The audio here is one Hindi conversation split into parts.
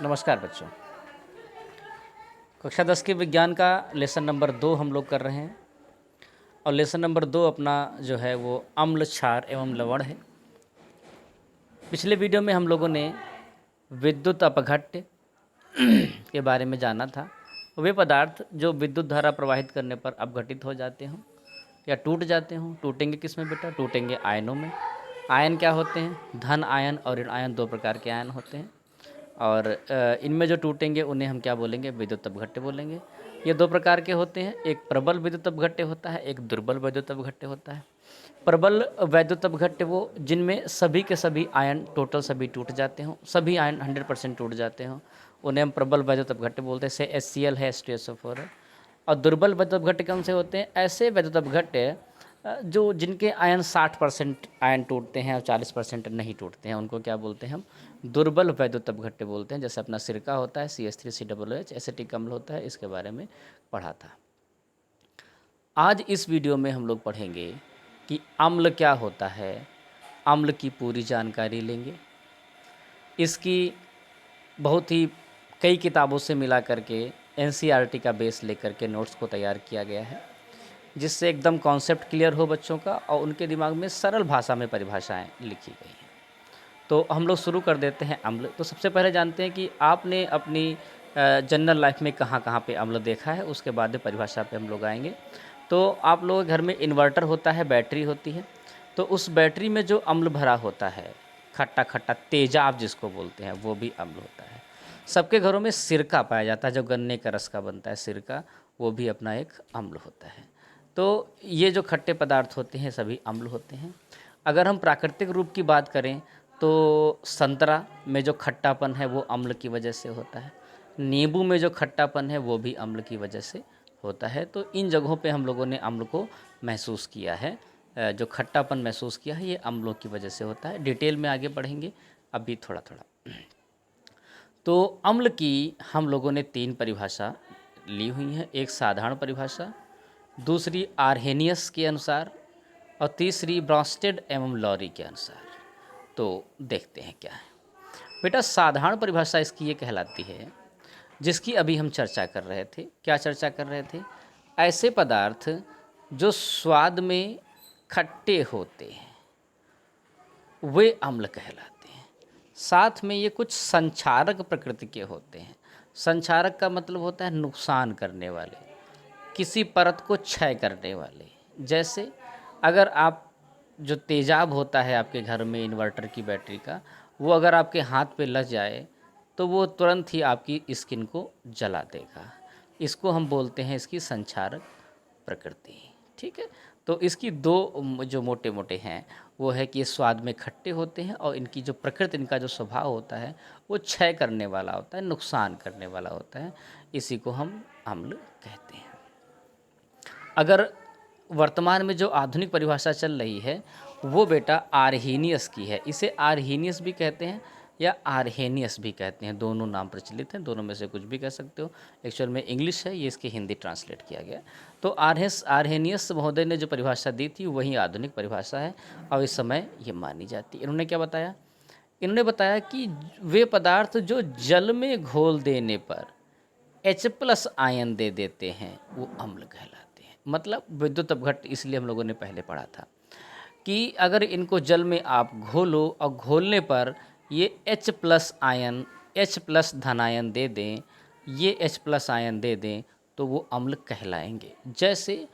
नमस्कार बच्चों। कक्षा 10 के विज्ञान का लेसन नंबर 2 हम लोग कर रहे हैं और लेसन नंबर 2 अपना जो है वो अम्ल, क्षार एवं लवण है। पिछले वीडियो में हम लोगों ने विद्युत अपघट्य के बारे में जाना था। वे पदार्थ जो विद्युत धारा प्रवाहित करने पर अपघटित हो जाते हों या टूट जाते हों। टूटेंगे किस में बेटा? टूटेंगे आयनों में। आयन क्या होते हैं? धन आयन और ऋण आयन, दो प्रकार के आयन होते हैं और इनमें जो टूटेंगे उन्हें हम क्या बोलेंगे? विद्युत अपघट्य बोलेंगे। ये दो प्रकार के होते हैं, एक प्रबल विद्युत अपघट्य होता है, एक दुर्बल विद्युत अपघट्य होता है। प्रबल वैद्युत अपघट्य वो जिनमें सभी के सभी आयन टोटल सभी टूट जाते हों, सभी आयन 100% टूट जाते हों, उन्हें हम प्रबल वैद्युत अपघट्य बोलते हैं। जैसे HCl है, H2SO4 है। और दुर्बल वैद्युत अपघट्य कौन से होते हैं? ऐसे वैद्युत अपघट्य जो जिनके आयन 60% आयन टूटते हैं और 40% नहीं टूटते हैं, उनको क्या बोलते हैं? हम दुर्बल वैद्युत अपघट्य बोलते हैं। जैसे अपना सिरका होता है CH3COOH, एसिटिक अम्ल होता है, इसके बारे में पढ़ा था। आज इस वीडियो में हम लोग पढ़ेंगे कि अम्ल क्या होता है, अम्ल की पूरी जानकारी लेंगे। इसकी बहुत ही कई किताबों से मिला करके NCERT का बेस लेकर के नोट्स को तैयार किया गया है, जिससे एकदम कॉन्सेप्ट क्लियर हो बच्चों का और उनके दिमाग में सरल भाषा में परिभाषाएं लिखी गई हैं। तो हम लोग शुरू कर देते हैं अम्ल। तो सबसे पहले जानते हैं कि आपने अपनी जनरल लाइफ में कहाँ कहाँ पे अम्ल देखा है, उसके बाद में परिभाषा पे हम लोग आएंगे। तो आप लोगों के घर में इन्वर्टर होता है, बैटरी होती है, तो उस बैटरी में जो अम्ल भरा होता है, खट्टा खट्टा तेजाब जिसको बोलते हैं, वो भी अम्ल होता है। सबके घरों में सिरका पाया जाता है, जो गन्ने का रस का बनता है सिरका, वो भी अपना एक अम्ल होता है। तो ये जो खट्टे पदार्थ होते हैं सभी अम्ल होते हैं। अगर हम प्राकृतिक रूप की बात करें तो संतरा में जो खट्टापन है वो अम्ल की वजह से होता है। नींबू में जो खट्टापन है वो भी अम्ल की वजह से होता है। तो इन जगहों पे हम लोगों ने अम्ल को महसूस किया है, जो खट्टापन महसूस किया है ये अम्लों की वजह से होता है। डिटेल में आगे बढ़ेंगे अभी थोड़ा थोड़ा। तो अम्ल की हम लोगों ने 3 परिभाषा ली हुई हैं। एक साधारण परिभाषा, दूसरी आर्हेनियस के अनुसार और तीसरी ब्रॉन्स्टेड एवं लॉरी के अनुसार। तो देखते हैं क्या है। बेटा साधारण परिभाषा इसकी ये कहलाती है, जिसकी अभी हम चर्चा कर रहे थे। क्या चर्चा कर रहे थे? ऐसे पदार्थ जो स्वाद में खट्टे होते हैं वे अम्ल कहलाते हैं। साथ में ये कुछ संक्षारक प्रकृति के होते हैं। संक्षारक का मतलब होता है नुकसान करने वाले, किसी परत को क्षय करने वाले। जैसे अगर आप जो तेजाब होता है आपके घर में इन्वर्टर की बैटरी का, वो अगर आपके हाथ पे लग जाए तो वो तुरंत ही आपकी स्किन को जला देगा। इसको हम बोलते हैं इसकी संक्षारक प्रकृति। ठीक है, तो इसकी दो जो मोटे मोटे हैं वो है कि ये स्वाद में खट्टे होते हैं और इनकी जो प्रकृति, इनका जो स्वभाव होता है वो क्षय करने वाला होता है, नुकसान करने वाला होता है। इसी को हम अम्ल कहते हैं। अगर वर्तमान में जो आधुनिक परिभाषा चल रही है वो बेटा आर्हेनियस की है। इसे आर्हेनियस भी कहते हैं या आर्हेनियस भी कहते हैं, दोनों नाम प्रचलित हैं, दोनों में से कुछ भी कह सकते हो। एक्चुअल में इंग्लिश है, ये इसकी हिंदी ट्रांसलेट किया गया। तो आर्हेनियस महोदय ने जो परिभाषा दी थी वही आधुनिक परिभाषा है और इस समय ये मानी जाती है। इन्होंने क्या बताया? इन्होंने बताया कि वे पदार्थ जो जल में घोल देने पर H+ आयन दे देते हैं वो अम्ल कहलाते हैं। मतलब विद्युत अपघट्य इसलिए हम लोगों ने पहले पढ़ा था कि अगर इनको जल में आप घोलो और घोलने पर ये H+ आयन, H+ धनायन दे दें, ये H+ आयन दे दें तो वो अम्ल कहलाएंगे। जैसे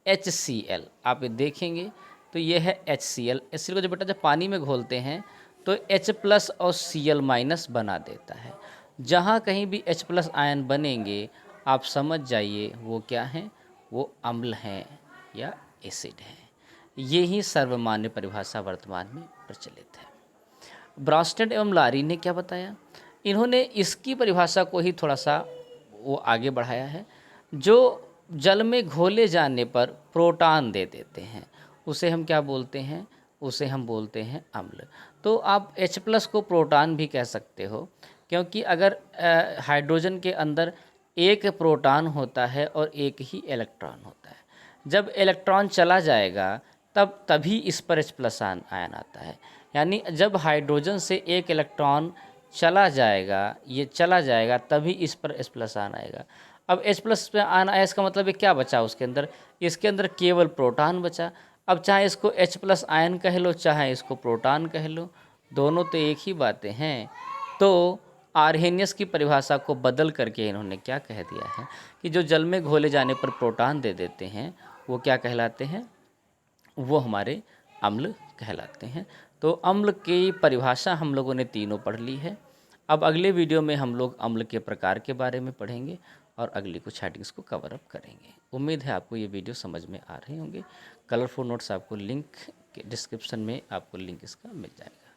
HCl आप ये देखेंगे तो ये है HCl। HCl को जब बेटा जब पानी में घोलते हैं तो H+ और Cl- बना देता है। जहाँ कहीं भी H+ आयन बनेंगे आप समझ जाइए वो क्या हैं? वो अम्ल हैं या एसिड हैं। ये ही सर्वमान्य परिभाषा वर्तमान में प्रचलित है। ब्रॉन्स्टेड एवं लारी ने क्या बताया? इन्होंने इसकी परिभाषा को ही थोड़ा सा वो आगे बढ़ाया है। जो जल में घोले जाने पर प्रोटॉन दे देते हैं उसे हम क्या बोलते हैं? उसे हम बोलते हैं अम्ल। तो आप H+ को प्रोटॉन भी कह सकते हो, क्योंकि अगर हाइड्रोजन के अंदर एक प्रोटॉन होता है और एक ही इलेक्ट्रॉन होता है। जब इलेक्ट्रॉन चला जाएगा तभी इस पर H+ आयन आता है। यानी जब हाइड्रोजन से एक इलेक्ट्रॉन चला जाएगा, ये चला जाएगा, तभी इस पर H+ आयन आएगा। अब H+ पे आयन आया, इसका मतलब ये क्या बचा उसके अंदर, इसके अंदर केवल प्रोटॉन बचा। अब चाहे इसको H+ आयन कह लो, चाहे इसको प्रोटॉन कह लो, दोनों तो एक ही बातें हैं। तो आर्हेनियस की परिभाषा को बदल करके इन्होंने क्या कह दिया है कि जो जल में घोले जाने पर प्रोटॉन दे देते हैं वो क्या कहलाते हैं, वो हमारे अम्ल कहलाते हैं। तो अम्ल की परिभाषा हम लोगों ने तीनों पढ़ ली है। अब अगले वीडियो में हम लोग अम्ल के प्रकार के बारे में पढ़ेंगे और अगली कुछ हेडिंग्स को कवर अप करेंगे। उम्मीद है आपको ये वीडियो समझ में आ रहे होंगे। कलरफुल नोट्स आपको लिंक के डिस्क्रिप्शन में आपको लिंक इसका मिल जाएगा।